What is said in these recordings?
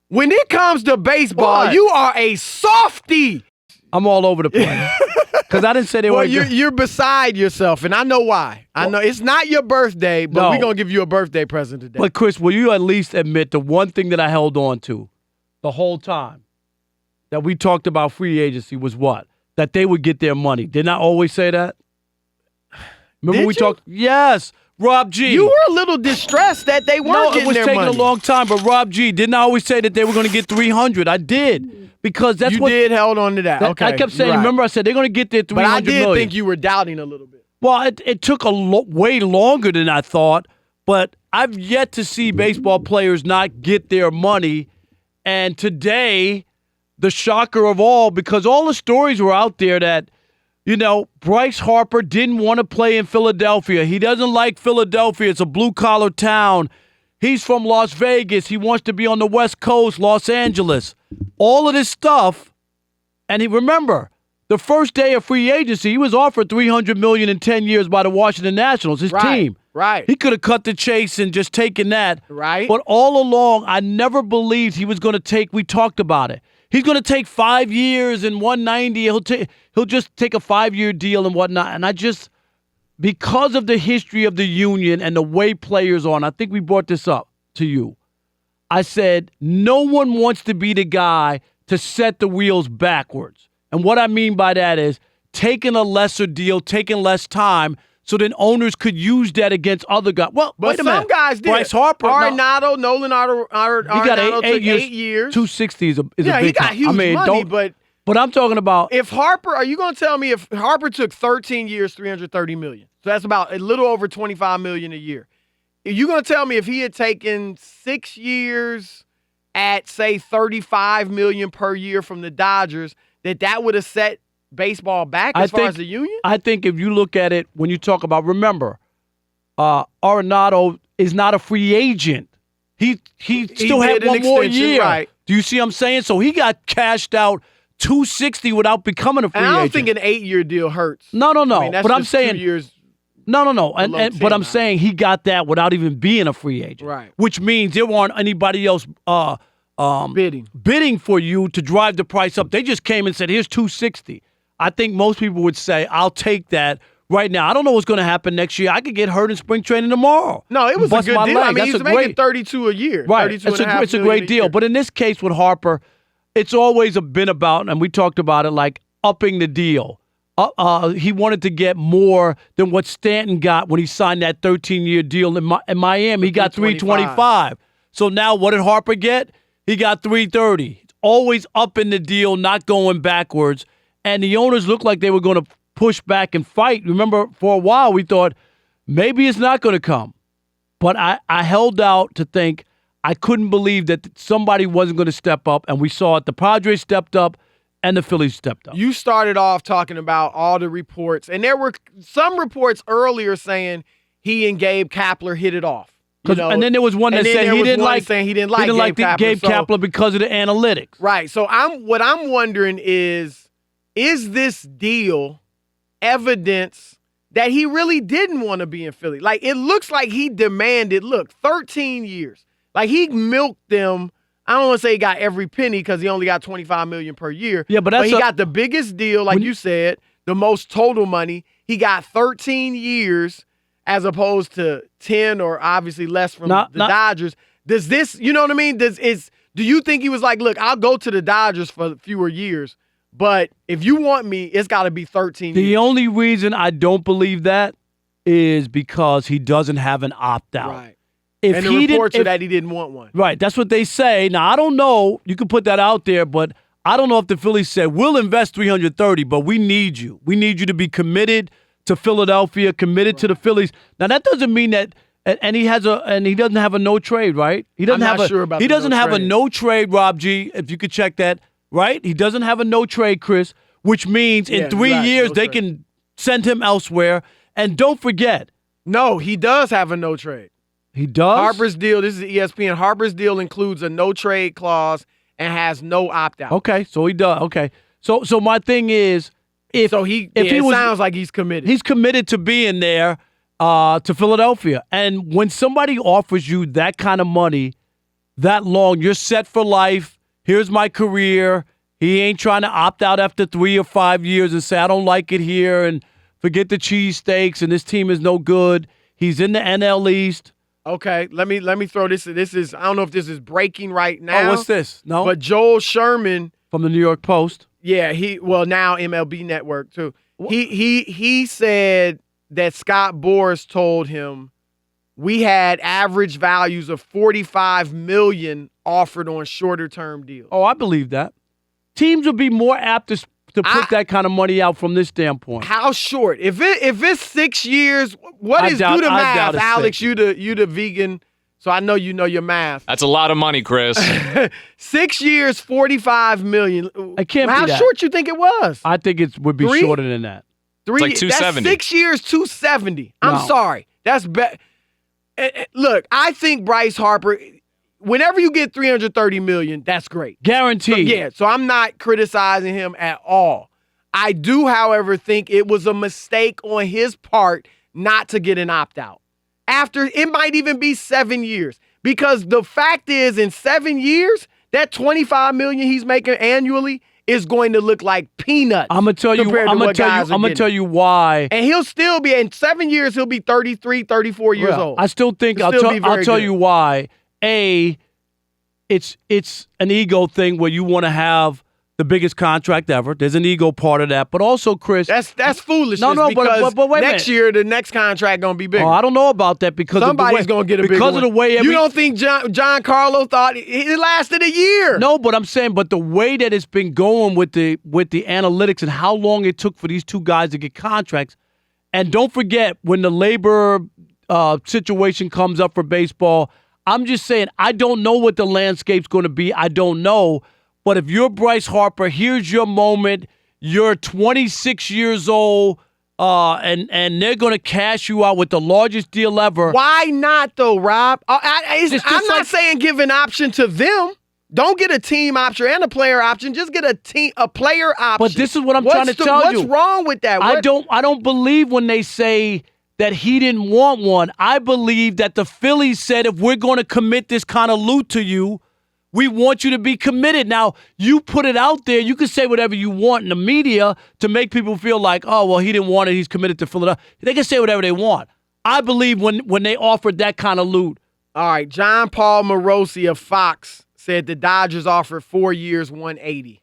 When it comes to baseball, you are a softie. I'm all over the place. Because I didn't say they were. You're beside yourself, and I know why. I know it's not your birthday, but we're going to give you a birthday present today. But, Chris, will you at least admit the one thing that I held on to the whole time that we talked about free agency was what? That they would get their money. Didn't I always say that? Remember we talked? Yes. Rob G. You were a little distressed that they weren't getting their money. No, it was taking a long time, but Rob G, didn't I always say that they were going to get $300? I did. Because that's what you did held on to that. Okay. I kept saying, remember I said they're going to get their $300 million. But I did think you were doubting a little bit. Well, it took way longer than I thought, but I've yet to see baseball players not get their money. And today, the shocker of all, because all the stories were out there that, Bryce Harper didn't want to play in Philadelphia. He doesn't like Philadelphia. It's a blue-collar town. He's from Las Vegas. He wants to be on the West Coast, Los Angeles. All of this stuff. And remember, the first day of free agency, he was offered $300 million in 10 years by the Washington Nationals, his team. Right. He could have cut the chase and just taken that. Right. But all along, I never believed he was going to take, we talked about it. He's going to take 5 years and $190. He'll just take a 5-year deal and whatnot. And I just, because of the history of the union and the way players are, and I think we brought this up to you, I said, no one wants to be the guy to set the wheels backwards. And what I mean by that is taking a lesser deal, taking less time, so then owners could use that against other guys. Well, but wait a minute. Some guys did. Bryce Harper. Nolan Arenado got took 8 years. 260 is a big he got huge money, but I'm talking about. If Harper, are you going to tell me if Harper took 13 years, $330 million? So that's about a little over $25 million a year. Are you going to tell me if he had taken 6 years at, say, $35 million per year from the Dodgers, that would have set baseball back as far as the union? I think if you look at it, when you talk about, remember, Arenado is not a free agent. He still had one more year. Right. Do you see what I'm saying? So he got cashed out $260 without becoming a free agent. I don't think an 8-year deal hurts. No. I mean, that's but I'm just saying 2 years. No. But I'm saying he got that without even being a free agent. Right. Which means there weren't anybody else bidding for you to drive the price up. They just came and said, here's $260. I think most people would say, I'll take that right now. I don't know what's going to happen next year. I could get hurt in spring training tomorrow. No, it was a good deal. I mean, he's making $32 a year. Right. It's a great deal. But in this case with Harper, it's always been about, and we talked about it, like upping the deal. He wanted to get more than what Stanton got when he signed that 13-year deal in Miami. He got $325. So now what did Harper get? He got $330. Always upping the deal, not going backwards. And the owners looked like they were going to push back and fight. Remember, for a while we thought maybe it's not going to come. But I held out to think I couldn't believe that somebody wasn't going to step up, and we saw it. The Padres stepped up, and the Phillies stepped up. You started off talking about all the reports, and there were some reports earlier saying he and Gabe Kapler hit it off. And then there was one that said he didn't like Gabe Kapler because of the analytics. Right. So what I'm wondering is this deal evidence that he really didn't want to be in Philly? Like, it looks like he demanded, 13 years. Like, he milked them. I don't want to say he got every penny because he only got $25 million per year. Yeah, but he got the biggest deal, like you said, the most total money. He got 13 years as opposed to 10 or obviously less from the Dodgers. Does this, you know what I mean? Do you think he was like, look, I'll go to the Dodgers for fewer years, but if you want me, it's got to be 13 years. The only reason I don't believe that is because he doesn't have an opt-out. Right. And the reports are that he didn't want one. Right. That's what they say. Now, I don't know. You can put that out there, but I don't know if the Phillies said, we'll invest $330, but we need you. We need you to be committed to Philadelphia, committed to the Phillies. Now, that doesn't mean that and he doesn't have a no trade, right? He doesn't I'm not sure about he doesn't have trade. a no trade, Rob G, if you could check that, right? He doesn't have a no trade, Chris, which means in 3 years they can send him elsewhere. And don't forget. No, he does have a no trade. He does? Harper's deal, this is ESPN, Harper's deal includes a no trade clause and has no opt-out. Okay, so he does. Okay. So my thing is, it sounds like he's committed. He's committed to being there to Philadelphia. And when somebody offers you that kind of money, that long. You're set for life. Here's my career. He ain't trying to opt out after 3 or 5 years and say, I don't like it here and forget the cheesesteaks and this team is no good. He's in the NL East. Okay, let me throw this. This is, I don't know if this is breaking right now. Oh, what's this? No? But Joel Sherman. From the New York Post. Yeah, now MLB Network too. What? He said that Scott Boras told him we had average values of $45 million offered on shorter term deals. Oh, I believe that. Teams would be more apt to put that kind of money out from this standpoint. How short? If it's 6 years, do the math, Alex? You the vegan, so I know you know your math. That's a lot of money, Chris. 6 years, $45 million. It can't be that. How short you think it was? I think it would be shorter than that. It's like 270. That's 6 years, 270. I'm sorry. That's look, I think Bryce Harper. Whenever you get $330 million, that's great. Guaranteed. So I'm not criticizing him at all. I do, however, think it was a mistake on his part not to get an opt-out. After, it might even be 7 years. Because the fact is, in 7 years, that $25 million he's making annually is going to look like peanuts. I'm gonna tell you why. And he'll still be, in 7 years, he'll be 33, 34 years old. I still think, I'll tell you why. It's an ego thing where you want to have the biggest contract ever. There's an ego part of that. But also, Chris. That's foolishness because but wait next year, the next contract going to be bigger. Oh, I don't know about that because somebody's going to get a bigger one. Because of the way you don't think John Carlo thought it lasted a year? No, but I'm saying, but the way that it's been going with the analytics and how long it took for these two guys to get contracts. And don't forget, when the labor situation comes up for baseball, I'm just saying, I don't know what the landscape's going to be. I don't know. But if you're Bryce Harper, here's your moment. You're 26 years old, and they're going to cash you out with the largest deal ever. Why not, though, Rob? I'm not saying give an option to them. Don't get a team option and a player option. Just get a player option. But this is what I'm trying to tell you. What's wrong with that? I don't believe when they say that he didn't want one. I believe that the Phillies said, if we're going to commit this kind of loot to you, we want you to be committed. Now, you put it out there. You can say whatever you want in the media to make people feel like, oh, well, he didn't want it. He's committed to Philadelphia. They can say whatever they want. I believe when they offered that kind of loot. All right, John Paul Morosi of Fox said the Dodgers offered 4 years, $180.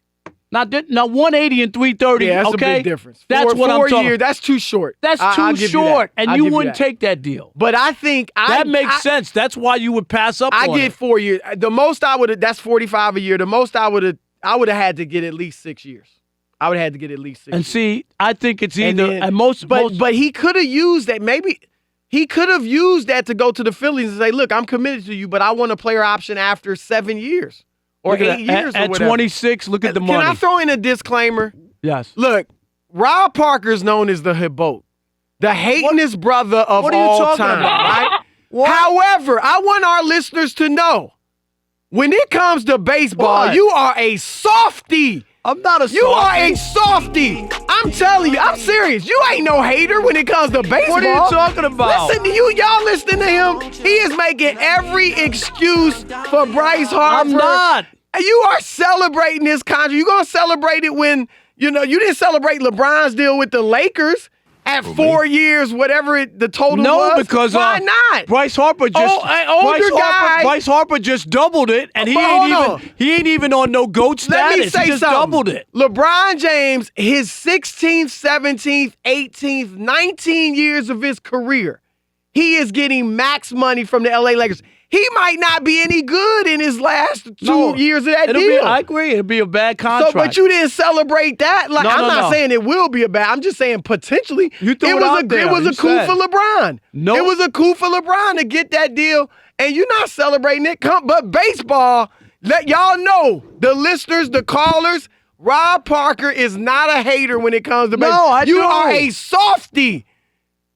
Now 180 and 330. Yeah, that's okay? a big difference. That's what I'm talking. 4 years, that's too short. That's too short, and you wouldn't take that deal. But I think that makes sense. That's why you would pass up. I get 4 years. The most I would have. That's $45 a year. The most I would have had to get at least 6 years. I would have had to get at least 6 years. And see, I think it's either But he could have used that. Maybe he could have used that to go to the Phillies and say, "Look, I'm committed to you, but I want a player option after 7 years." Or 8 years or whatever. At 26, look at the money. Can I throw in a disclaimer? Yes. Look, Rob Parker is known as the Hibot, the hatingest brother of all time. Right? However, I want our listeners to know, when it comes to baseball, you are a softie. I'm not a softie. You are a softie. I'm telling you, I'm serious. You ain't no hater when it comes to baseball. What are you talking about? Listen to you. Y'all listening to him. He is making every excuse for Bryce Harper. I'm not. You are celebrating this contract. You going to celebrate it when, you didn't celebrate LeBron's deal with the Lakers at 4 years, whatever the total was. No, because why not? Bryce Harper just Bryce Harper just doubled it, and he ain't even on no GOAT status. Let me say he just something. Doubled it. LeBron James, his 16th, 17th, 18th, 19 years of his career, he is getting max money from the LA Lakers. He might not be any good in his last 2 years of that deal. I agree. It'll be a bad contract. But you didn't celebrate that. Like, I'm not saying it will be a bad. I'm just saying potentially it was a coup for LeBron. No. It was a coup for LeBron to get that deal, and you're not celebrating it. But baseball, let y'all know, the listeners, the callers, Rob Parker is not a hater when it comes to baseball. You are a softie.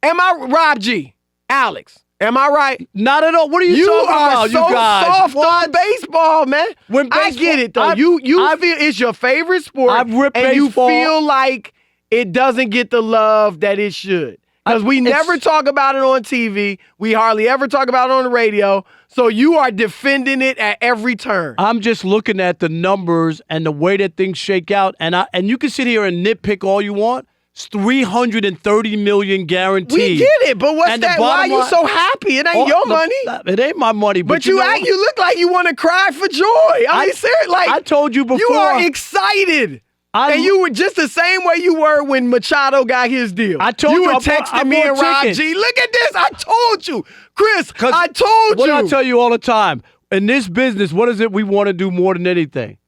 Am I, Rob G? Alex? Am I right? Not at all. What are you talking about, you guys? You are so soft on baseball, man. I get it, though. You feel it's your favorite sport, I've ripped and baseball. You feel like it doesn't get the love that it should. Because we never talk about it on TV. We hardly ever talk about it on the radio. So you are defending it at every turn. I'm just looking at the numbers and the way that things shake out. And you can sit here and nitpick all you want. It's $330 million guaranteed. We get it, but what's that? Why are you so happy? It ain't your money. It ain't my money. But you look like you want to cry for joy. I mean, seriously, like I told you before. You are excited. And you were just the same way you were when Machado got his deal. I told you. You were texting me and Rob G. Look at this. I told you. Chris, I told you. What I tell you all the time, in this business, what is it we want to do more than anything?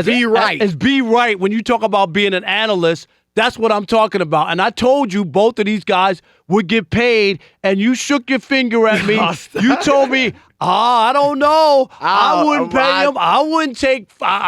Be right. Be right. When you talk about being an analyst, that's what I'm talking about. And I told you both of these guys would get paid, and you shook your finger at me. You told me, I don't know. I wouldn't pay him. I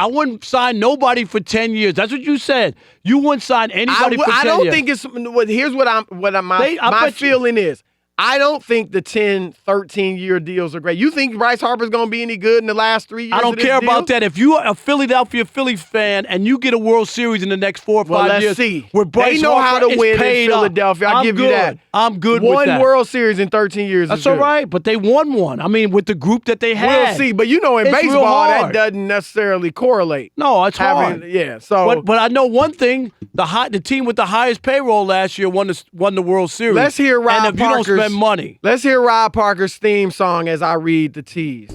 wouldn't sign nobody for 10 years. That's what you said. You wouldn't sign anybody for 10 years. I don't think it's – here's what my feeling is. I don't think the 10, 13-year deals are great. You think Bryce Harper's going to be any good in the last 3 years? I don't care about that. If you're a Philadelphia Phillies fan and you get a World Series in the next 4 or 5 years, see. Where Bryce they know Harper how to win in Philadelphia. I'll give you that. I'm good with that. One World Series in 13 years That's all right, but they won one. I mean, with the group that they had. We'll see. But you know, in baseball, that doesn't necessarily correlate. No, it's hard. Yeah. So, but I know one thing: the team with the highest payroll last year won the World Series. Let's hear Rob Parker's. And if you don't spend money, let's hear Rob Parker's theme song as I read the tease.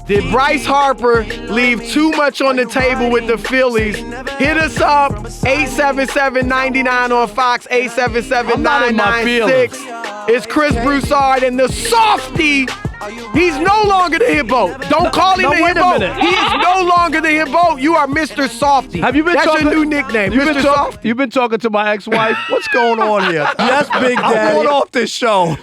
Did Bryce Harper leave too much on the table with the Phillies? Hit us up, 877-99 on Fox, 877-996. It's Chris Broussard and the softie. He's no longer the hippo. Don't call him the hippo. He is no longer the hippo. You are Mr. Softie. Have you been That's talking, your new nickname, Mr. Softie. You've been talking to my ex-wife. What's going on here? Yes, Big Daddy. I want off this show.